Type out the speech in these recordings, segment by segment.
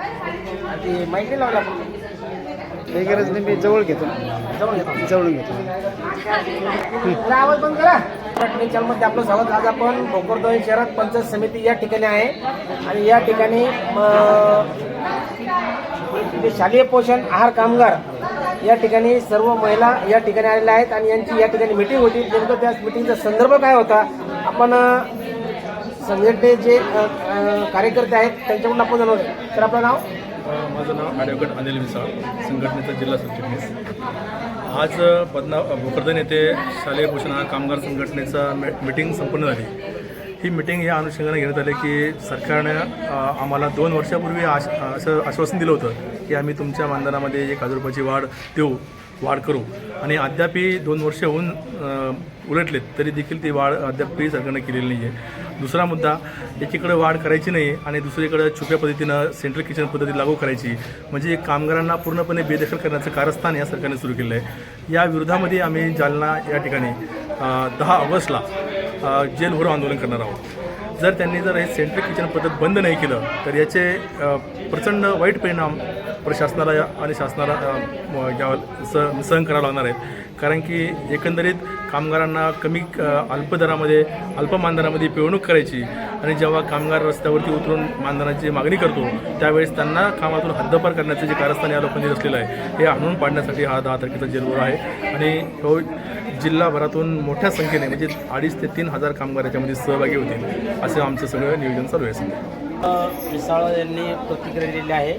ते माहिती लावला काही गरज नाही, मी जवळ घेतो. जवळून घेतो. आवाज बंद करा. चॅनलमध्ये आपलं स्वागत. आज आपण भोकरदन शहरात पंचायत समिती या ठिकाणी आहे आणि या ठिकाणी शालेय पोषण आहार कामगार या ठिकाणी सर्व महिला या ठिकाणी आलेल्या आहेत आणि यांची या ठिकाणी मीटिंग होती. नेमकं त्या मीटिंगचा संदर्भ काय होता, आपण संघटने जे कार्यकर्ते आहेत त्यांच्याकडून आपण जाणून. तर आपलं नाव? माझं नाव ॲडव्होकेट अनिल विसाळ, संघटनेचा जिल्हा सरचिटणीस. आज भोकरदन येथे शालेय पोषण आहार कामगार संघटनेचा मीटिंग संपन्न झाली. ही मीटिंग या अनुषंगाने घेण्यात आली की सरकारने आम्हाला 2 वर्षापूर्वी असं आश्वासन दिलं होतं की आम्ही तुमच्या मानधनामध्ये 1000 रुपयाची वाढ करू आणि अद्यापही 2 वर्ष होऊन उलटलेत तरी देखील ती वाढ अद्यापही सरकारने केलेली नाही आहे. दुसरा मुद्दा, एकीकडे वाढ करायची नाही आणि दुसरीकडे छुप्या पद्धतीनं सेंट्रल किचन पद्धती लागू करायची, म्हणजे कामगारांना पूर्णपणे बेदखल करण्याचं कारस्थान या सरकारने सुरू केलं आहे. या विरोधामध्ये आम्ही जालना या ठिकाणी 10 ऑगस्टला जेल भरो आंदोलन करणार आहोत. जर त्यांनी हे सेंट्रल किचन पद्धत बंद नाही केलं तर याचे प्रचंड वाईट परिणाम प्रशासनाला आणि शासनाला सहन करावं लागणार आहेत. कारण की एकंदरीत कामगारांना कमी अल्प दरामध्ये अल्प मानधनामध्ये पिळवणूक करायची आणि जेव्हा कामगार रस्त्यावरती उतरून मानधनाची मागणी करतो त्यावेळेस त्यांना कामातून हद्दपार करण्याचं जे कारस्थान या लोकांनी रचलेलं आहे हे हाणून पाडण्यासाठी हा 10 तारखेचा जेलभरो आहे आणि तो जिल्हाभरातून मोठ्या संख्येने म्हणजे 2,500 ते 3,000 कामगार याच्यामध्ये सहभागी होतील असं आमचं सगळं नियोजन चालू आहे. विसाळ यांनी प्रतिक्रिया दिलेली आहे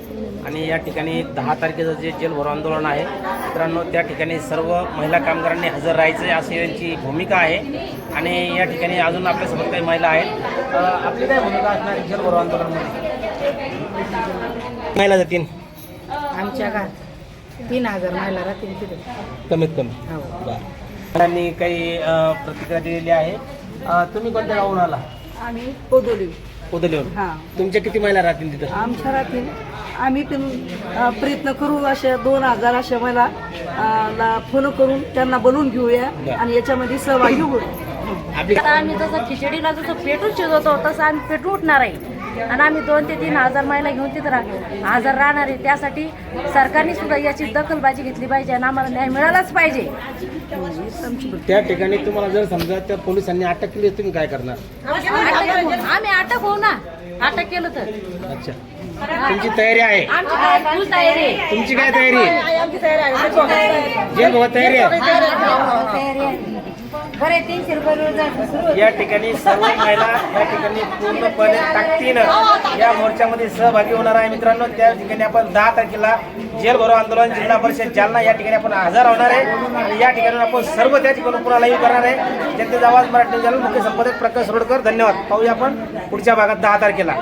आणि या ठिकाणी 10 तारखेचं जे जेल भरो आंदोलन आहे मित्रांनो, त्या ठिकाणी सर्व महिला कामगारांनी हजर राहायचं अशी यांची भूमिका आहे आणि या ठिकाणी अजून आपल्यासोबत काही महिला आहेत. आपली काय भूमिका असणार जेल भरो आंदोलनामध्ये? महिला जातील आमच्या गावात 3,000 महिला राहतील तिथे कमीत कमी. हो. त्यांनी काही प्रतिक्रिया दिलेली आहे. तुम्ही कोणत्या गावून आला? आम्ही पोदोली. पोदलीवर. हां, तुमच्या किती महिला राहतील तिथं? आमच्या राहतील. आम्ही पण प्रयत्न करू अशा 2,000 अशा महिला ला फोन करून त्यांना बोलवून घेऊया आणि याच्यामध्ये सहभागी होऊ. आता आम्ही जसं खिचडीला जसं पेटून शिजवतो तसं आम्ही पेटून उठणार आहे आणि आम्ही 2,000 ते 3,000 महिला घेऊन तिथं हजर राहणार आहे. त्यासाठी सरकारने सुद्धा याची दखलबाजी घेतली पाहिजे आणि आम्हाला न्याय मिळालाच पाहिजे. त्या ठिकाणी तुम्हाला जर समजा त्या पोलिसांनी अटक केली तुम्ही काय करणार? आम्ही अटक होऊ ना, अटक केलं तर. अच्छा, तुमची तयारी आहे? आमची काय फुल तयारी आहे. तुमची काय तयारी आहे? जेल भरो तयारी आहे? बरे 300 रुपये या ठिकाणी सर्व महिला या ठिकाणी पूर्णपणे ताकदीनं या मोर्चामध्ये सहभागी होणार आहे. मित्रांनो, त्या ठिकाणी आपण 10 तारखेला जेल भरो आंदोलन जिल्हा परिषद जालना या ठिकाणी आपण हजर होणार आहे आणि या ठिकाणी आपण सर्व त्या ठिकाणी पुन्हा लाईव्ह करणार आहे. जनतेचा आवाज मराठी चॅनल मुख्य संपादक प्रकाश रोडकर. धन्यवाद. पाहूया आपण पुढच्या भागात 10 तारखेला.